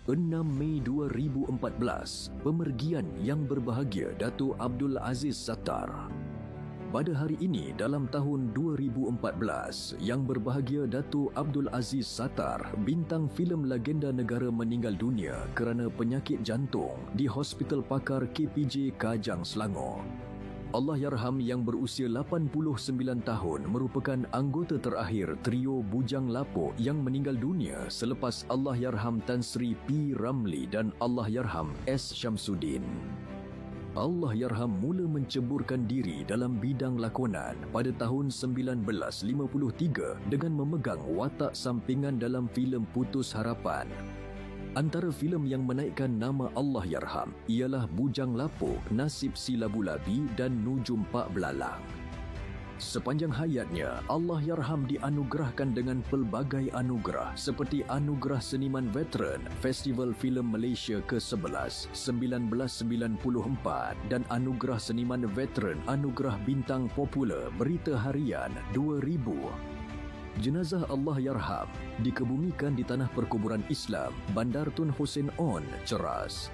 6 Mei 2014, pemergian yang berbahagia Datuk Abdul Aziz Sattar. Pada hari ini dalam tahun 2014, yang berbahagia Datuk Abdul Aziz Sattar, bintang filem legenda negara, meninggal dunia kerana penyakit jantung di Hospital Pakar KPJ Kajang, Selangor. Allahyarham yang berusia 89 tahun merupakan anggota terakhir trio Bujang Lapuk yang meninggal dunia selepas Allahyarham Tan Sri P. Ramli dan Allahyarham S. Syamsuddin. Allahyarham mula menceburkan diri dalam bidang lakonan pada tahun 1953 dengan memegang watak sampingan dalam filem Putus Harapan. Antara filem yang menaikkan nama Allahyarham ialah Bujang Lapuk, Nasib Si Labu-Labi dan Nujum Pak Belalang. Sepanjang hayatnya, Allahyarham dianugerahkan dengan pelbagai anugerah seperti Anugerah Seniman Veteran Festival Filem Malaysia ke-11 1994 dan Anugerah Seniman Veteran Anugerah Bintang Popular Berita Harian 2000. Jenazah Allahyarham dikebumikan di Tanah Perkuburan Islam, Bandar Tun Hussein On, Ceras.